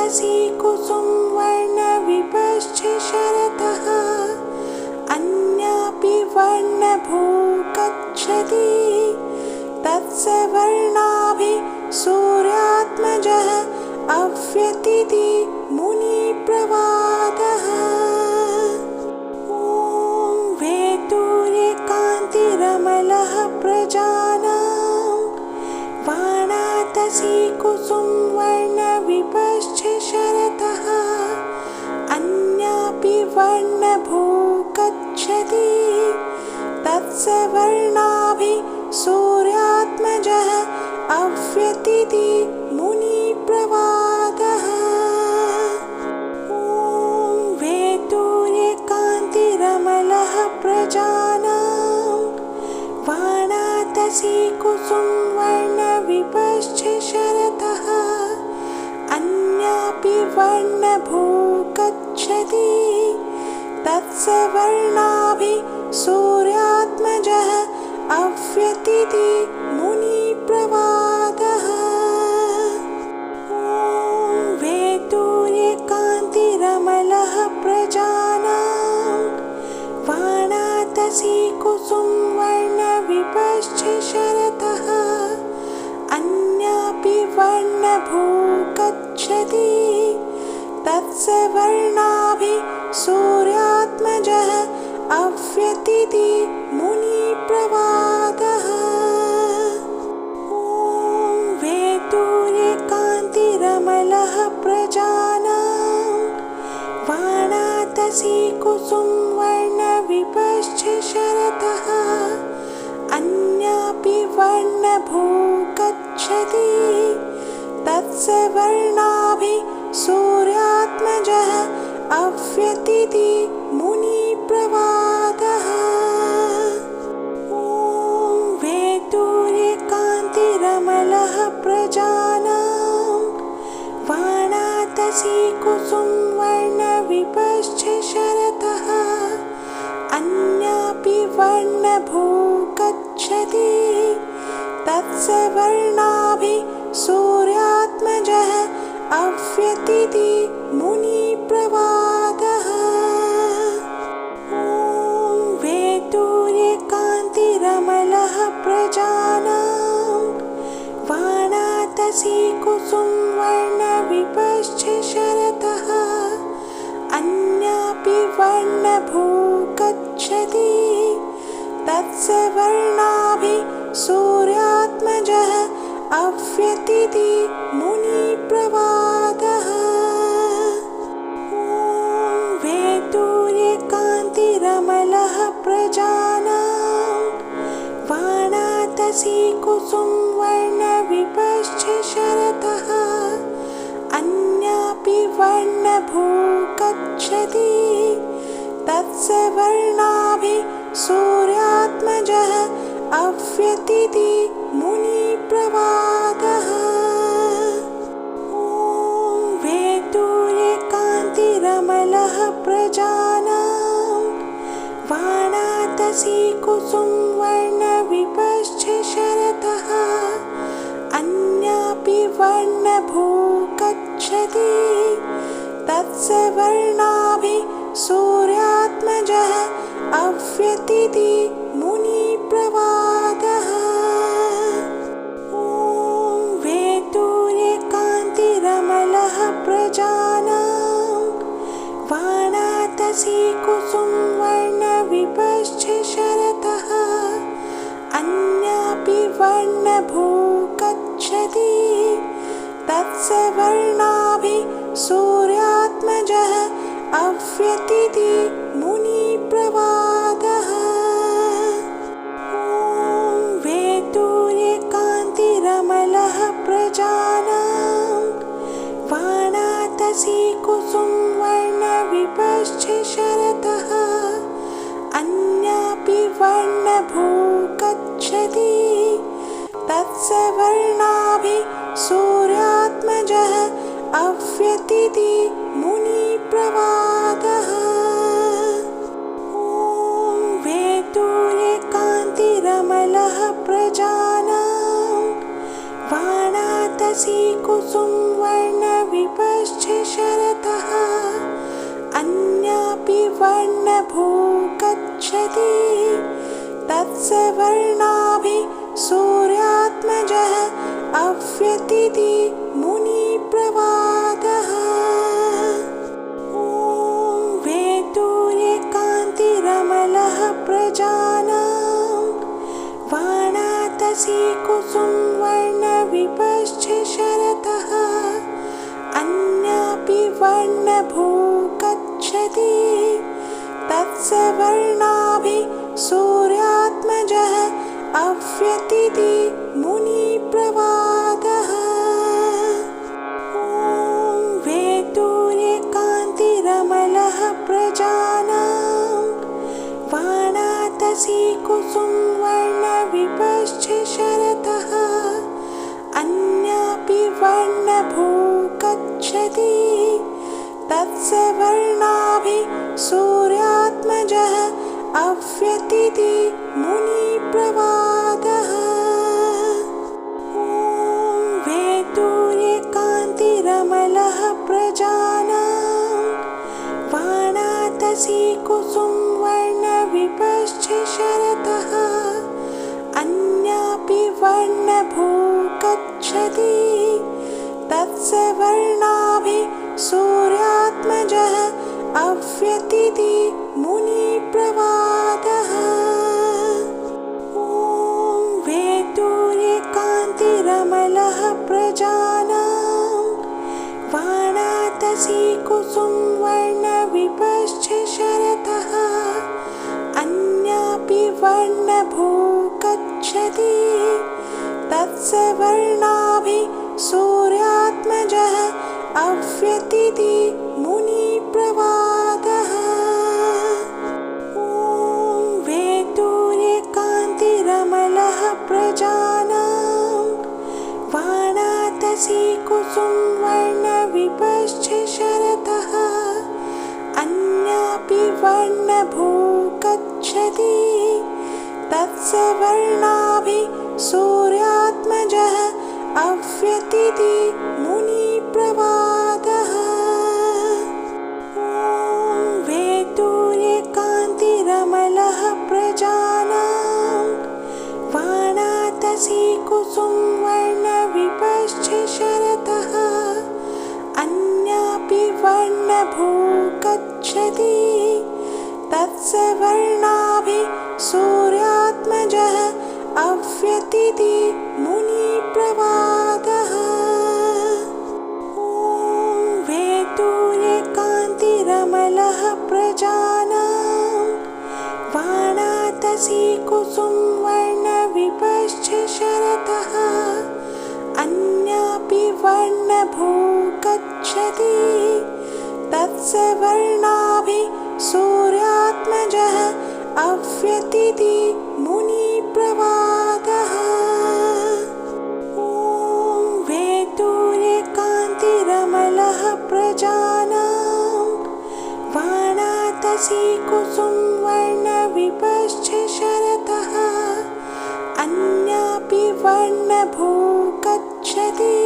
वाणातसी कुसुमवर्णविपश्च शरतः अन्यापि वर्णभूगच्छति तत्सवर्णाभिः सूर्यात्मजः अव्यतीति मुनिप्रवादः। ॐ वैदूर्यकान्तिरमलः प्रजानां वाणातसी कुसुमवर्णविपश्च शरतः अन्यापि वर्णभूगच्छति तत्सवर्णाभिः सूर्यात्मजः अव्यतीति मुनिप्रवादः। ॐ वैदूर्यकान्तिरमलः प्रजानां वाणातसी कुसुमवर्णविपश्च शरतः अन्यापि वर्णभूगच्छति तत्सवर्णाभिः सूर्यात्मजः अव्यतीति मुनिप्रवादः। ॐ वैदूर्यकान्तिरमलः प्रजानां वाणातसी कुसुमवर्णविपश्च शरतः अन्यापि वर्णभूगच्छति तत्सवर्णाभिः सूर्यात्मजः अव्यतीति मुनिप्रवादः। ॐ वैदूर्यकान्तिरमलः प्रजानां वाणातसी कुसुमवर्णविपश्च शरतः अन्यापि वर्णभूगच्छति तत्सवर्णाभिः सूर्यात्मजः अव्यतीति मुनिप्रवादः। ॐ वैदूर्यकान्तिरमलः प्रजानां वाणातसी कुसुमवर्णविपश्च शरतः अन्यापि वर्णभूगच्छति तत्सवर्णाभिः सूर्यात्मजः अव्यतीति मुनिप्रवादः। ॐ वैदूर्यकान्तिरमलः प्रजानां वाणातसी कुसुमवर्णविपश्च शरतः अन्यापि वर्णभूगच्छति तत्सवर्णाभिः सूर्यात्मजः अव्यतीति मुनिप्रवादः। ॐ वैदूर्यकान्तिरमलः प्रजानां वाणातसी कुसुमवर्णविपश्च शरतः अन्यापि वर्णभूगच्छति तत्सवर्णाभिः सूर्यात्मजः अव्यतीति मुनिप्रवादः। ॐ वैदूर्यकान्तिरमलः प्रजानां वाणातसी कुसुमवर्णविपश्च शरतः अन्यापि वर्णभूगच्छति तत्सवर्णाभिः सूर्यात्मजः अव्यतीति मुनिप्रवादः। ॐ वैदूर्यकान्तिरमलः प्रजानां वाणातसी कुसुमवर्णविपश्च शरतः अन्यापि वर्णभूगच्छति तत्सवर्णाभिः सूर्यात्मजः अव्यतीति मुनिप्रवादः। ॐ वैदूर्यकान्तिरमलः प्रजानां वाणातसी कुसुमवर्णविपश्च शरतः अन्यापि वर्णभूगच्छति तत्सवर्णाभिः सूर्यात्मजः अव्यतीति मुनिप्रवादः। ॐ वैदूर्यकान्तिरमलः प्रजानां वाणातसी कुसुमवर्णविपश्च वर्णभूः गच्छति तत्सवर्णाभिः सूर्यात्मजः अव्यतीति मुनिप्रवादः। ॐ वैदूर्यकान्तिरमलः प्रजानां वाणातसी कुसुमवर्णविपश्च शरतः अन्यापि वर्णभूः गच्छति तत्सवर्णाभिः सूर्यात्मजः अव्यतीति मुनिप्रवादः। ॐ वैदूर्यकान्तिरमलः प्रजानां वाणातसी कुसुमवर्णविपश्च शरतः अन्यापि वर्णभूः गच्छति तत्सवर्णाभिः सूर्यात्मजः अव्यतीति मुनिप्रवादः। ॐ वैदूर्यकान्तिरमलः प्रजानां वाणातसी कुसुमवर्णविपश्च शरतः अन्यापि वर्णभूः गच्छति तत्सवर्णाभिः सूर्यात्मजः अव्यतीति मुनिप्रवादः। ॐ वैदूर्यकान्तिरमलः प्रजानां वाणातसी कुसुमवर्णविपश्च शरतः अन्यापि वर्णभूः गच्छति तत्सवर्णाभिः सूर्यात्मजः अव्यतीति मुनिप्रवादः। ॐ वैदूर्यकान्तिरमलः प्रजानां वाणातसी कुसुमवर्णविपश्च शरतः अन्यापि वर्णभूः गच्छति तत्सवर्णाभिः सूर्यात्मजः अव्यतीति मुनिप्रवादः। ॐ वैदूर्यकान्तिरमलः प्रजानां वाणातसी कुसुमवर्णविपश्च शरतः अन्यापि वर्णभूः गच्छति तत्सवर्णाभिः सूर्यात्मजः अव्यतीति मुनिप्रवादः। ॐ वैदूर्यकान्तिरमलः प्रजानां वाणातसी कुसुमवर्णविपश्च शरतः अन्यापि वर्णभूः गच्छति तत्सवर्णाभिः सूर्यात्मजः अव्यतीति मुनिप्रवादः। ॐ वैदूर्यकान्तिरमलः प्रजानां वाणातसी कुसुमवर्णविपश्च शरतः अन्यापि वर्णभूः गच्छति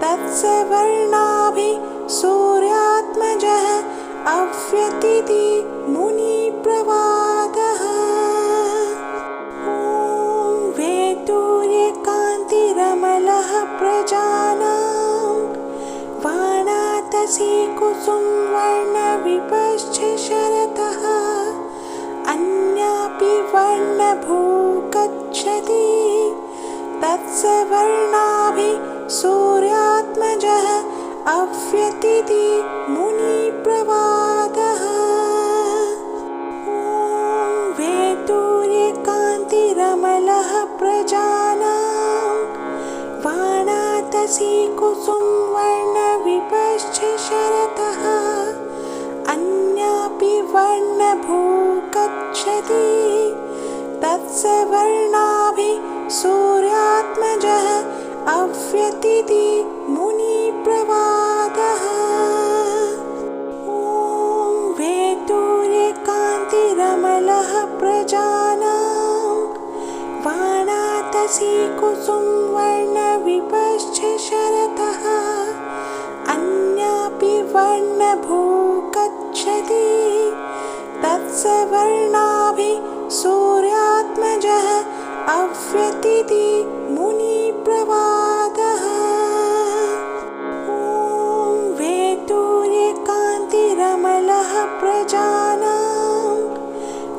तत्सवर्णाभिः सूर्यात्मजः अव्यतीति मुनिप्रवादः। ॐ वैदूर्यकान्तिरमलः प्रजानां वाणातसी कुसुमवर्णविपश्च शरतः अन्यापि वर्णभूः गच्छति तत्सवर्णाभिः सूर्यात्मजः अव्यतीति मुनिप्रवादः। ॐ वैदूर्यकान्तिरमलः प्रजानां वाणातसी कुसुमवर्णविपश्च शरतः अन्यापि वर्णभूः गच्छति तत्सवर्णाभिः सूर्यात्मजः अव्यतीति मुनिप्रवादः। ॐ वैदूर्यकान्तिरमलः प्रजानां वाणातसी कुसुमवर्णविपश्च शरतः अन्यापि वर्णभूः गच्छति तत्सवर्णाभिः सूर्यात्मजः अव्यतीति मुनिप्रवादः। ॐ वैदूर्यकान्तिरमलः प्रजानां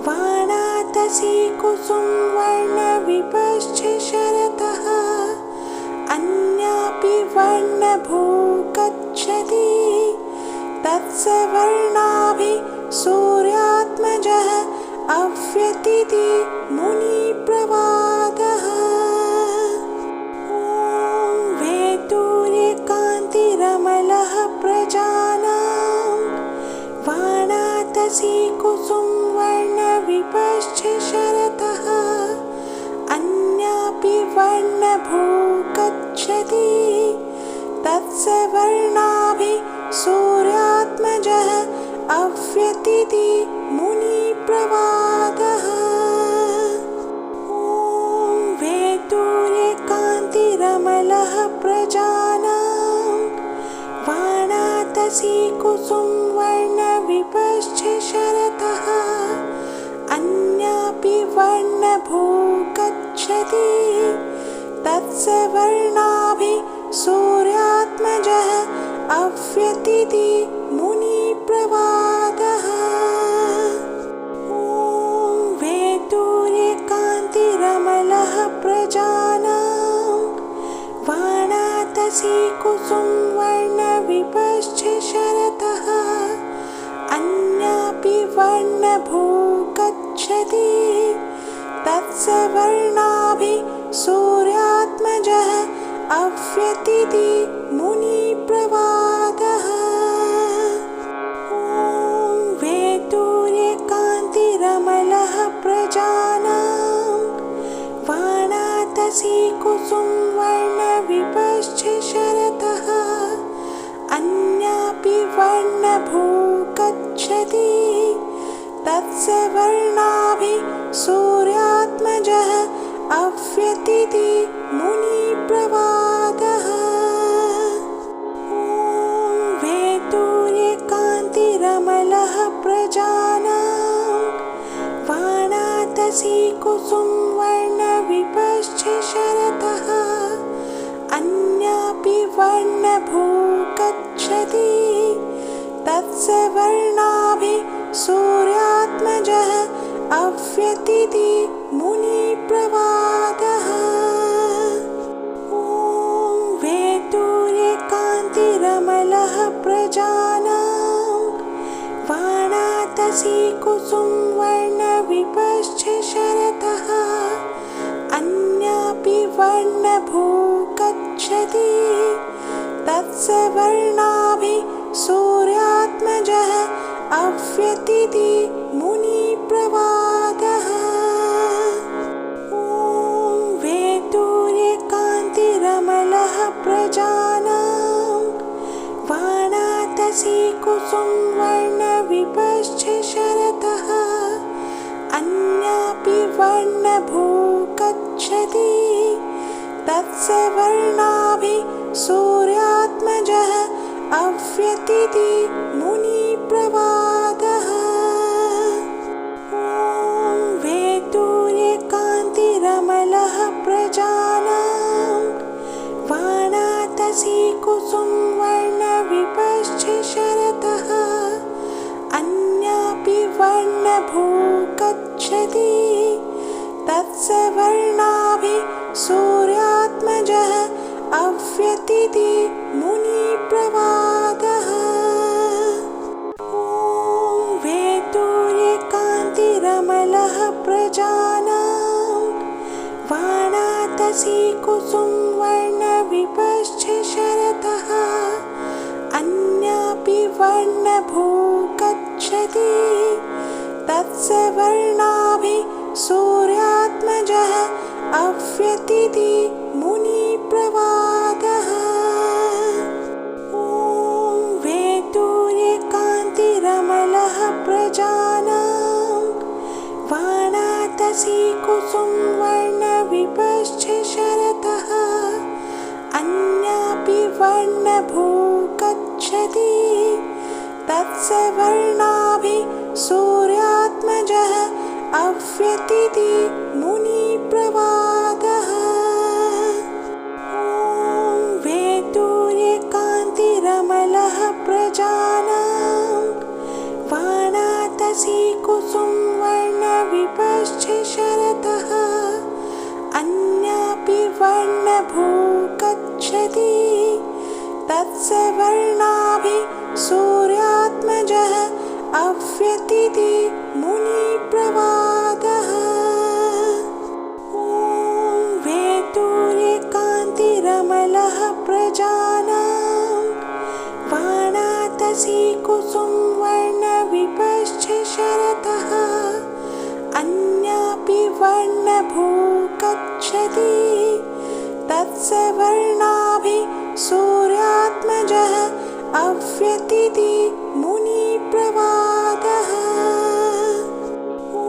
वाणातसी कुसुमवर्णविपश्च शरतः अन्यापि वर्णभूगच्छति तत्सवर्णाभिः सूर्यात्मजः अव्यतीति मुनिप्रवादः। ॐ वैदूर्यकान्तिरमलः प्रजानां वाणातसी कुसुमवर्णविपश्च शरतः अन्यापि वर्णभूगच्छति तत्सवर्णाभिः सूर्यात्मजः अव्यतीति मुनिप्रवादः। ॐ वैदूर्यकान्तिरमलः प्रजानां वाणातसी कुसुमवर्णविपश्च शरतः अन्यापि वर्णभूगच्छति तत्सवर्णाभिः सूर्यात्मजः अव्यतीति मुनिप्रवादः। ॐ वैदूर्यकान्तिरमलः प्रजानां वाणातसी कुसुमवर्णविपश्च शरतः अन्यापि वर्णभूगच्छति तत्सवर्णाभिः सूर्यात्मजः अव्यतीति मुनिप्रवादः। ॐ वैदूर्यकान्तिरमलः प्रजानां वाणातसी कुसुमवर्णविपश्च शरतः अन्यापि वर्णभूगच्छति तत्सवर्णाभिः सूर्यात्मजः अव्यतीति मुनिप्रवादः। ॐ वैदूर्यकान्तिरमलः प्रजानां वाणातसी कुसुमवर्णविपश्च शरतः अन्यापि वर्णभूगच्छति तत्सवर्णाभिः सूर्यात्मजः अव्यतीति मुनिप्रवादः। ॐ वैदूर्यकान्तिरमलः प्रजानां वाणातसी कुसुमवर्णविपश्च शरतः अन्यापि वर्णभूगच्छति तत्सवर्णाभिः सूर्यात्मजः अव्यतीति मुनिप्रवादः। ॐ वैदूर्यकान्तिरमलः प्रजानां वाणातसी कुसुमवर्णविपश्च शरतः अन्यापि वर्णभूगच्छति तत्सवर्णाभिः सूर्यात्मजः अव्यतीति मुनिप्रवादः। ॐ वैदूर्यकान्तिरमलः प्रजानां वाणातसी कुसुमवर्णविपश्च शरतः अन्यापि वर्णभूगच्छति तत्सवर्णाभिः सूर्यात्मजः अव्यतीति मुनिप्रवादः। ॐ वैदूर्यकान्तिरमलः प्रजानां वाणातसी कुसुमवर्णविपश्च शरतः अन्यापि वर्णभूगच्छति तत्सवर्णाभिः सूर्यात्मजः अव्यतीति मुनिप्रवादः। ॐ वैदूर्यकान्तिरमलः प्रजानां वाणातसी कुसुमवर्णविपश्च शरतः अन्यापि वर्णभूगच्छति तत्सवर्णाभिः सूर्यात्मजः सूर्यात्मजः अव्यतीति मुनिप्रवादः। ॐ वैदूर्यकान्तिरमलः प्रजानां वाणातसी कुसुमवर्णविपश्च शरतः अन्यापि वर्णभूगच्छति तत्सवर्णाभि सूर्यात्मजः अव्यतीति मुनिप्रवादः। ॐ वैदूर्यकान्तिरमलः प्रजानां वाणातसी कुसुमवर्णविपश्च शरतः अन्यापि वर्णभूगच्छति तत्सवर्णाभि सूर्यात्मजः अव्यतीति मुनिप्रवादः। ॐ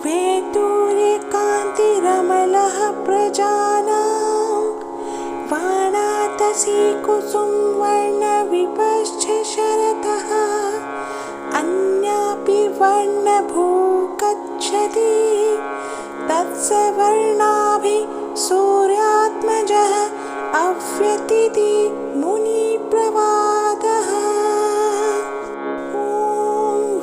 वैदूर्यकान्तिरमलः प्रजानां वाणातसी कुसुमवर्णविपश्च शरतः अन्यापि वर्णभूगच्छति तत्सवर्णाभि सूर्यात्मजः अव्यतीति मुनिप्रवादः। ॐ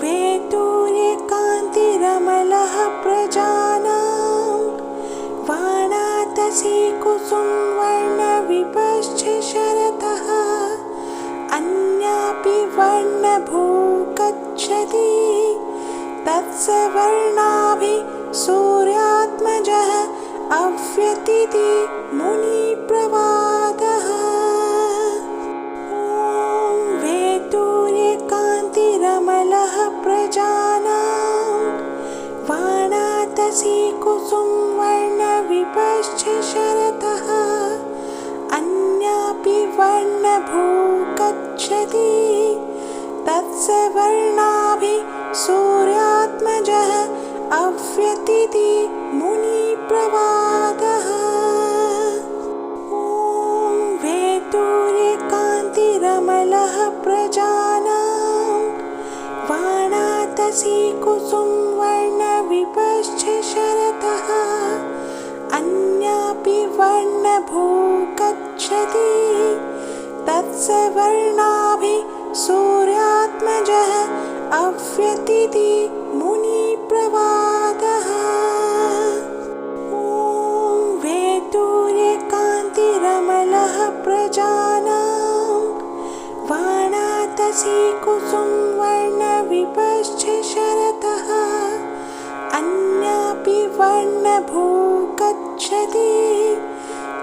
वैदूर्यकान्तिरमलः प्रजानां वाणातसी कुसुमवर्णविपश्च शरतः अन्यापि वर्णभूगच्छति तत्सवर्णाभि सूर्यात्मजः अव्यतीति मुनिप्रवादः। ॐ वैदूर्यकान्तिरमलः प्रजानां वाणातसी कुसुमवर्णविपश्च शरतः अन्यापि वर्णभूगच्छति तत्सवर्णाभि सूर्यात्मजः अव्यतीति मुनिप्रवादः। ॐ वैदूर्यकान्तिरमलः प्रजानां वाणातसी कुसुमवर्णविपश्च शरतः अन्यापि वर्णभूगच्छति तत्सवर्णाभि सूर्यात्मजः अव्यतीति मुनिप्रवादः। ॐ वैदूर्यकान्तिरमलः प्रजानां वाणातसी कुसुमवर्णविपश्च शरतः अन्यापि वर्णभूगच्छति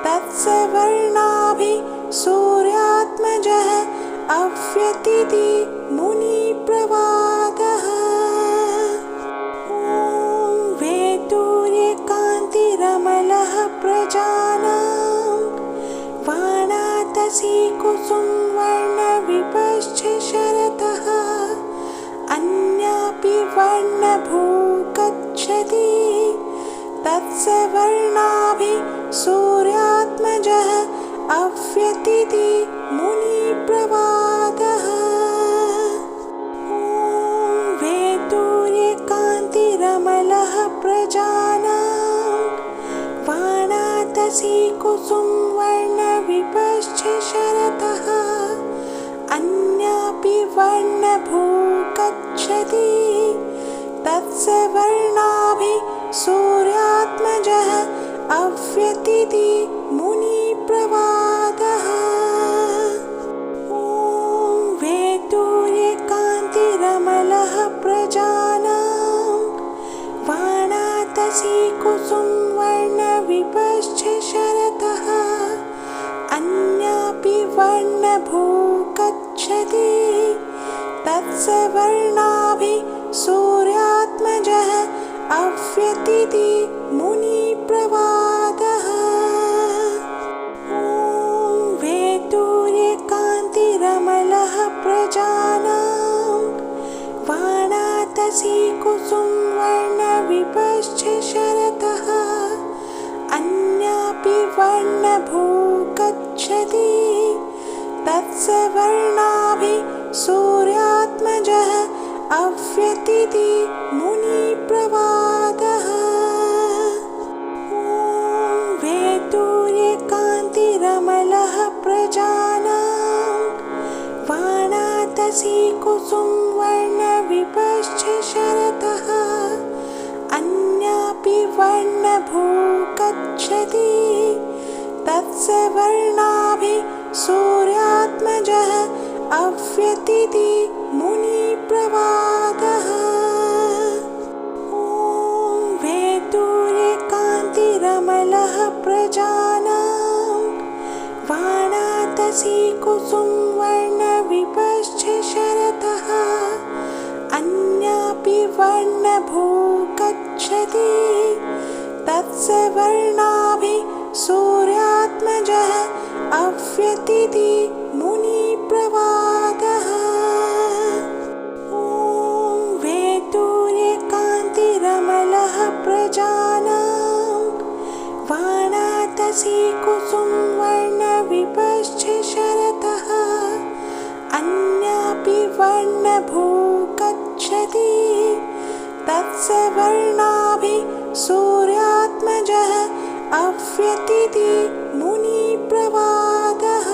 तत्सवर्णाभि सूर्यात्मजः अव्यतीति मुनिप्रवादः। ॐ वैदूर्यकान्तिरमलः प्रजानां वाणातसी कुसुमवर्णविपश्च शरतः अन्यापि वर्णभूगच्छति तत्सवर्णाभि सूर्यात्मजः अव्यतीति मुनिप्रवादः। ॐ वैदूर्यकान्तिरमलः प्रजानां वाणातसी कुसुमवर्णविपश्च शरतः अन्यापि वर्णभूगच्छति तत्सवर्णाभि सूर्यात्मजः अव्यतीति मुनिप्रवादः। ॐ वैदूर्यकान्तिरमलः प्रजानां वाणातसी कुसुमवर्णविपश्च शरतः अन्यापि वर्णभूगच्छति तत्सवर्णाभि सूर्यात्मजः अव्यतीति मुनिप्रवादः। ॐ वैदूर्यकान्तिरमलः प्रजानां वाणातसी कुसुमवर्णविपश्च शरतः अन्यापि वर्णभूगच्छति तत्सवर्णाभि सूर्यात्मजः अव्यतिति मुनिप्रवादः। ॐ वैदूर्यकान्तिरमलः प्रजानां वाणातसी कुसुमवर्णविपश्च शरतः अन्यापि वर्णभूगच्छति तत्सवर्णाभिः सूर्यात्मजः अव्यतिति मुनिप्रवादः। ॐ वैदूर्यकान्तिरमलः प्रजानां वाणातसी कुसुमवर्णविपश्च शरतः अन्यापि वर्णभूगच्छति तत्सवर्णाभिः सूर्यात्मजः अव्यतिति मुनिप्रवादः। ॐ वैदूर्यकान्तिरमलः प्रजानां वाणातसी कुसुमवर्णविपश्च शरतः अन्यापि वर्णभूगच्छति तत्सवर्णाभिः सूर्यात्मजः अव्यतिति मुनिप्रवादः।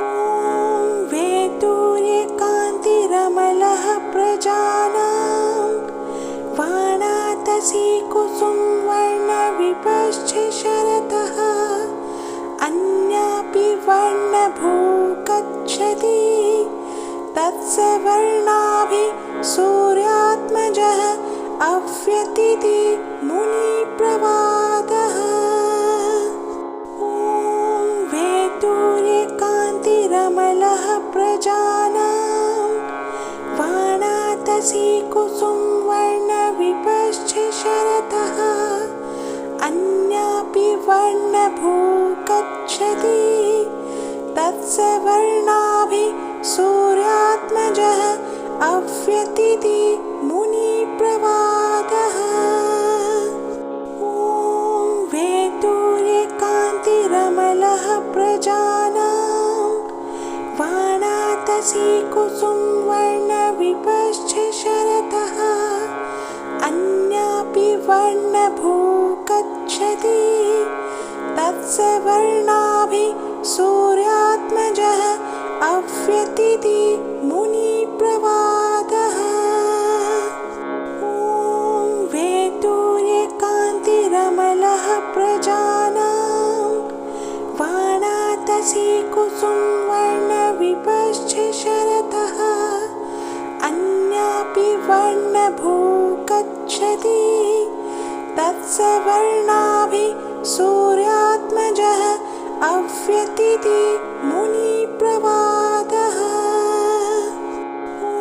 ॐ वैदूर्यकान्तिरमलः प्रजानां वाणातसी कुसुमवर्णविपश्च शरतः अन्यापि वर्णभूगच्छति तत्सवर्णाभिः सूर्यात्मजः अव्यतिति मुनिप्रवादः। ॐ वैदूर्यकान्तिरमलः प्रजानां वाणातसी कुसुमवर्णविपश्च शरतः अन्यापि वर्णभूगच्छति तत्सवर्णाभिः सूर्यात्मजः अव्यतिति मुनिप्रवादः। ॐ वैदूर्यकान्तिरमलः प्रजानां वाणातसी कुसुमवर्णविपश्च शरतः अन्यापि वर्णभूगच्छति तत्सवर्णाभिः सूर्यात्मजः अव्यतिति मुनिप्रवादः। ॐ वैदूर्यकान्तिरमलः प्रजानां वाणातसी कुसुमवर्णविपश्च शरतः अन्यापि वर्णभूगच्छति तत्सवर्णाभिः सूर्यात्मजः अव्यतिति मुनिप्रवादः। ॐ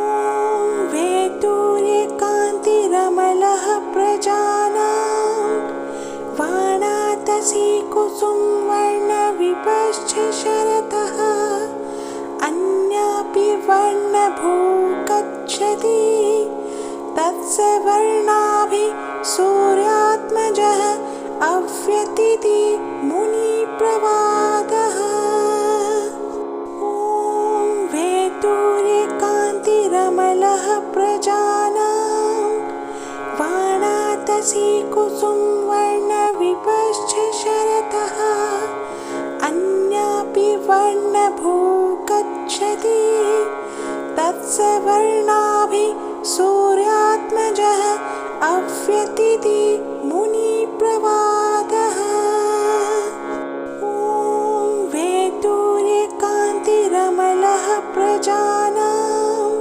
वैदूर्यकान्तिरमलः प्रजानां वाणातसी कुसुमवर्णविपश्च शरतः अन्यापि वर्णभूगच्छति तत्सवर्णाभिः सूर्यात्मजः अव्यतिति मुनिप्रवादः। ॐ वैदूर्यकान्तिरमलः प्रजानां वाणातसी कुसुमवर्णविपश्च शरतः अन्यापि वर्णभूगच्छति तत्सवर्णाभिः सूर्यात्मजः अव्यतिति मुनिप्रवादः। ॐ वैदूर्यकान्तिरमलः प्रजानां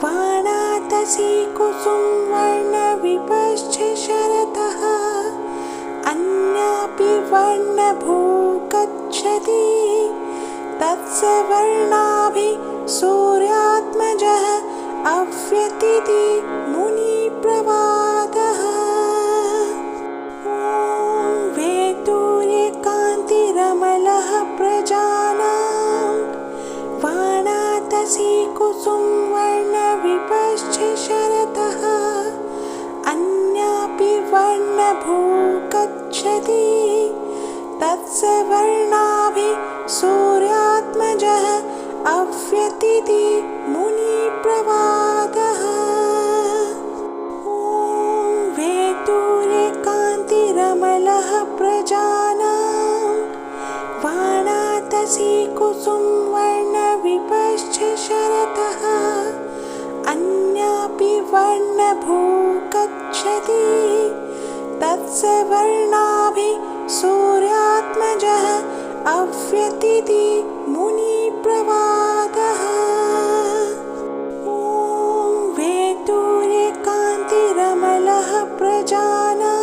वाणातसी कुसुमवर्णविपश्च शरतः अन्यापि वर्णभूगच्छति तत्सवर्णाभिः सूर्यात्मजः अव्यतिति मुनिप्रवादः। ॐ वैदूर्यकान्तिरमलः प्रजानां वाणातसी कुसुमवर्णविपश्च शरतः अन्यापि वर्णभूगच्छति तत्सवर्णाभिः सूर्यात्मजः अव्यतिति मुनिप्रवादः। कान्तिरमलः प्रजानां वाणातसी कुसुमवर्णविपश्च शरतः अन्यापि वर्णभूगच्छति तत्सवर्णाभिः सूर्यात्मजः अव्यतीति मुनिप्रवादः। ॐ वैदूर्यकान्तिरमलः प्रजानां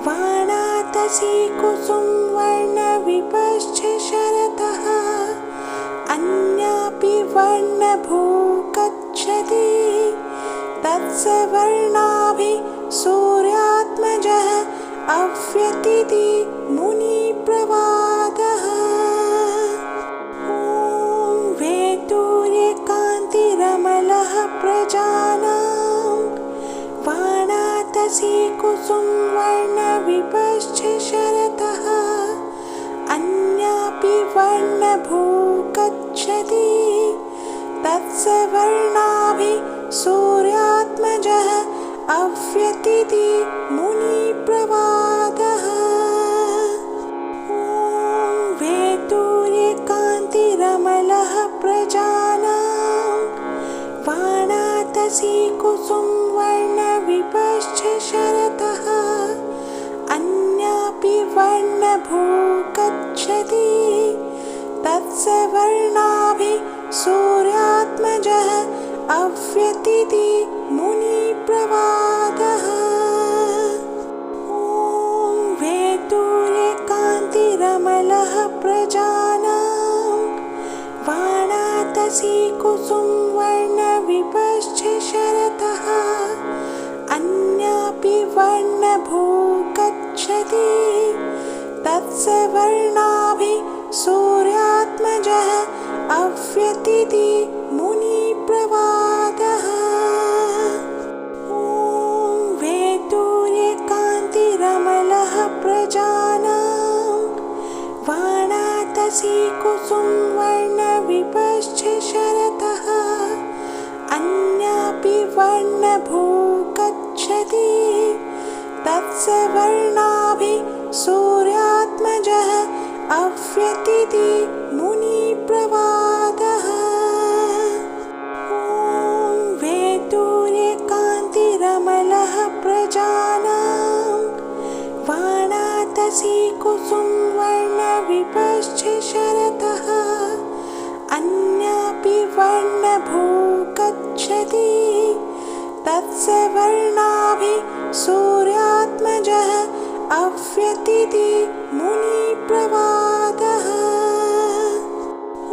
वाणातसी कुसुमवर्णविपश्च शरतः अन्यापि वर्णभूगच्छति तत्सवर्णाभिः सूर्यात्मजः अव्यतीति मुनिप्रवादः। ॐ वैदूर्यकान्तिरमलः प्रजानां वाणातसी कुसुमवर्णविपश्च शरतः अन्यापि वर्णभूगच्छति तत्सवर्णाभिः सूर्यात्मजः अव्यतीति मुनिप्रवादः। ॐ वैदूर्यकान्तिरमलः प्रजानां वाणातसी कुसुमवर्णविपश्च शरतः अन्यापि वर्णभूगच्छति तत्सवर्णाभिः सूर्यात्मजः अव्यतीति मुनिप्रवादः। ॐ वैदूर्यकान्तिरमलः प्रजानां वाणातसी कुसुमवर्णविपश्च शरतः अन्यापि वर्णभूगच्छति तत्सवर्णाभिः सूर्यात्मजः अव्यतीति मुनिप्रवादः। ॐ वैदूर्यकान्तिरमलः प्रजानां वाणातसी कुसुमवर्णविपश्च शरतः अन्यापि वर्णभूगच्छति तत्सवर्णाभिः सूर्यात्मजः अव्यतीति मुनिप्रवादः। ॐ वैदूर्यकान्तिरमलः प्रजानां वाणातसी कुसुमवर्णविपश्च शरतः अन्यापि वर्णभूगच्छति तत्सवर्णाभिः सूर्यात्मजः अव्यतीति मुनिप्रवादः।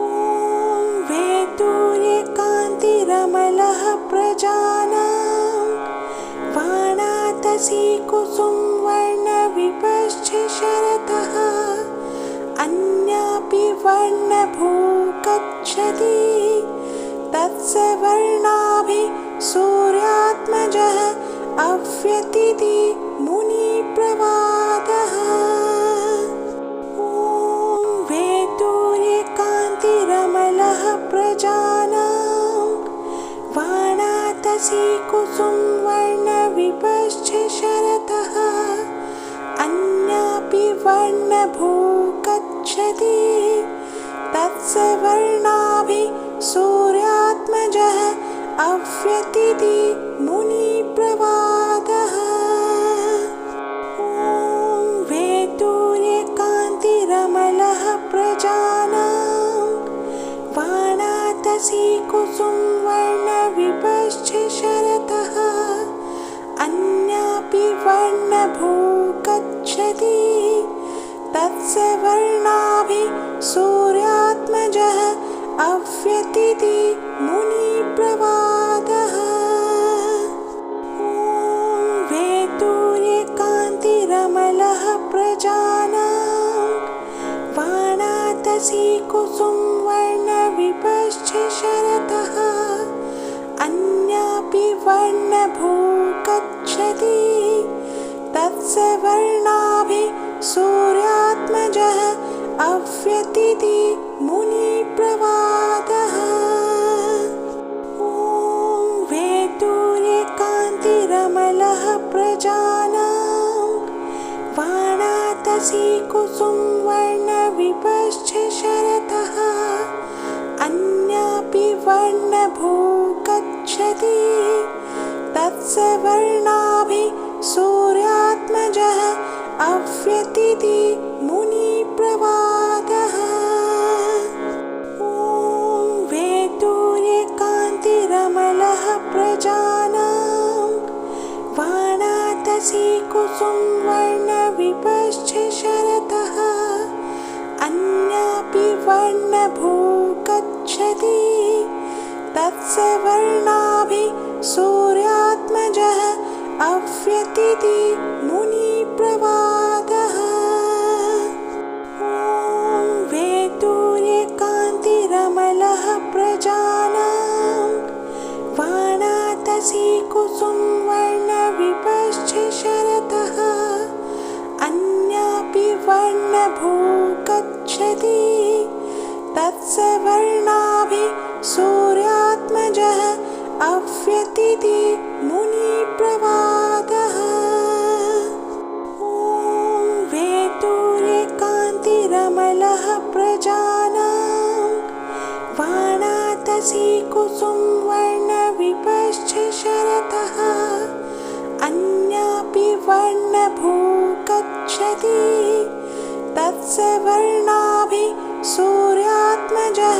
ॐ वैदूर्यकान्तिरमलः प्रजानां वाणातसी कुसुमवर्णविपश्च शरतः अन्यापि वर्णभूगच्छति तत्सवर्णाभिः सूर्यात्मजः अव्यतीति मुनिप्रवादः। ॐ वैदूर्यकान्तिरमलः प्रजानां वाणातसी कुसुमवर्णविपश्च शरतः अन्यापि वर्णभूगच्छति तत्सवर्णाभिः सूर्यात्मजः अव्यतीति मुनिप्रवादः। ॐ वैदूर्यकान्तिरमलः प्रजानां वाणातसी कुसुमवर्णविपश्च शरतः अन्यापि वर्णभूगच्छति तत्सवर्णाभिः सूर्यात्मजः अव्यतीति मुनिप्रवादः। ॐ वैदूर्यकान्तिरमलः प्रजानां वाणातसी कुसुमवर्णविपश्च शरतः अन्यापि वर्णभूगच्छति तत्सवर्णाभिः सूर्यात्मजः अव्यतीति मुनिप्रवादः। ॐ वैदूर्यकान्तिरमलः प्रजानां वाणातसी कुसुमवर्णविपश्च शरतः अन्यापि वर्णभू गच्छति तत्सवर्णाभिः सूर्यात्मजः अव्यतीति मुनिप्रवादः। ॐ वैदूर्यकान्तिरमलः प्रजानां वाणातसी कुसुमवर्णविपश्च शरतः अन्यापि वर्णभू गच्छति तत्सवर्णाभिः सूर्यात्मजः अव्यतीति मुनिप्रवादः। ॐ वैदूर्यकान्तिरमलः प्रजानां वाणातसी कुसुमवर्णविपश्च शरतः अन्यापि वर्णभू गच्छति तत्सवर्णाभिः सूर्यात्मजः अव्यतीति मुनिप्रवादः। ॐ वैदूर्यकान्तिरमलः प्रजानां वाणातसी कुसुमवर्णविपश्च शरतः अन्यापि वर्णभू गच्छति तत्सवर्णाभिः सूर्यात्मजः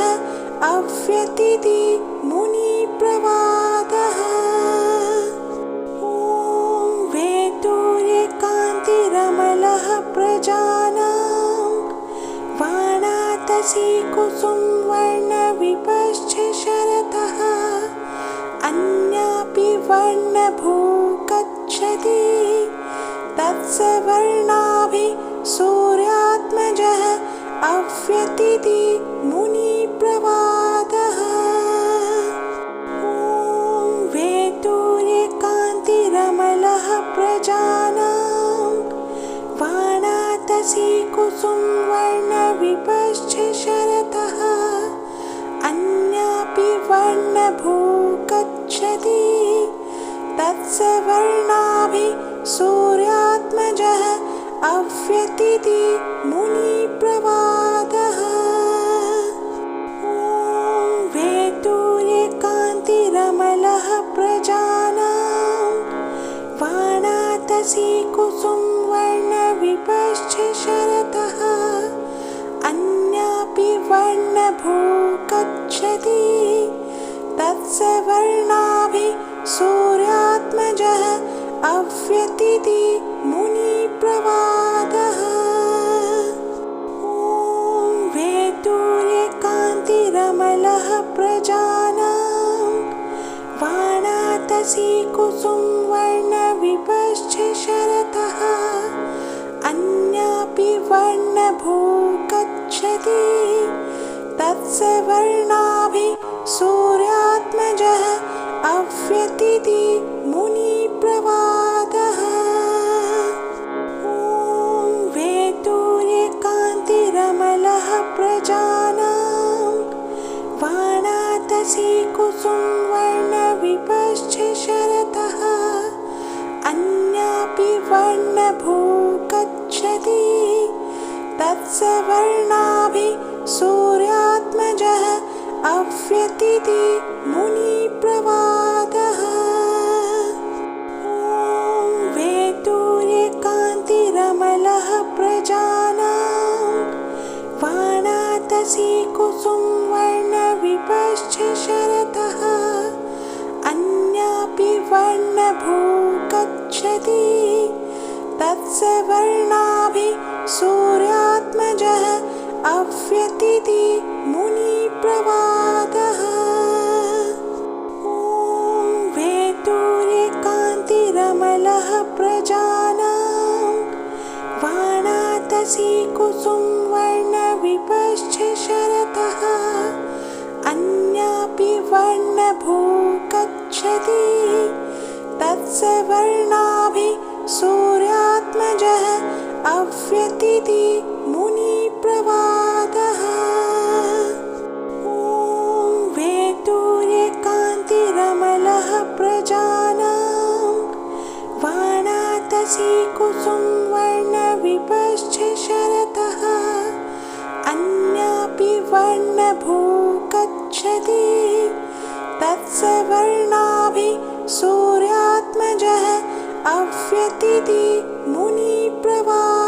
अव्यतीति मुनिप्रवादः। ॐ वैदूर्यकान्तिरमलः प्रजानां वाणातसी कुसुमवर्णविपश्च शरतः अन्यापि वर्णभू गच्छति तत्सवर्णाभिः सूर्यात्मजः अव्यतीति मुनिप्रवादः। ॐ वैदूर्यकान्तिरमलः प्रजानां वाणातसी कुसुमवर्णविपश्च शरतः अन्यापि वर्णभू गच्छति तत्सवर्णाभिः सूर्यात्मजः अव्यतीति मुनिप्रवादः। ॐ वैदूर्यकान्तिरमलः प्रजानां वाणातसी कुसुमवर्णविपश्च शरतः अन्यापि वर्णभू गच्छति तत्सवर्णाभिः सूर्यात्मजः अव्यतीति मुनिप्रवादः। ॐ वैदूर्यकान्तिरमलः प्रजानां वाणातसी कुसुमवर्णविपश्च शरतः अन्यापि वर्णभू गच्छति तत्सवर्णाभिः सूर्यात्मजः अव्यतीति मुनिप्रवादः। ॐ वैदूर्यकान्तिरमलः प्रजानां वाणातसी कुसुमवर्णविपश्च शरतः अन्यापि वर्णभू गच्छति तत्सवर्णाभिः सूर्यात्मजः अव्यतीति मुनिप्रवादः। ॐ वैदूर्यकान्तिरमलः प्रजानां वाणातसी कुसुमवर्णविपश्च शरतः अन्यापि वर्णभू गच्छति तत्सवर्णाभिः सूर्यात्मजः अव्यतीति मुनिप्रवादः। ॐ वैदूर्यकान्तिरमलः प्रजानां वाणातसी कुसुमवर्णविपश्च शरतः अन्यापि वर्णभू गच्छति तत्सवर्णाभिः सूर्यात्मजः अव्यतीति मुनिप्रवादः। ॐ वैदूर्यकान्तिरमलः प्रजानां वाणातसी कुसुमवर्णविपश्च वर्णभूगच्छति तत्सवर्णाभि सूर्यात्मजः अव्यतीति मुनिप्रवाद।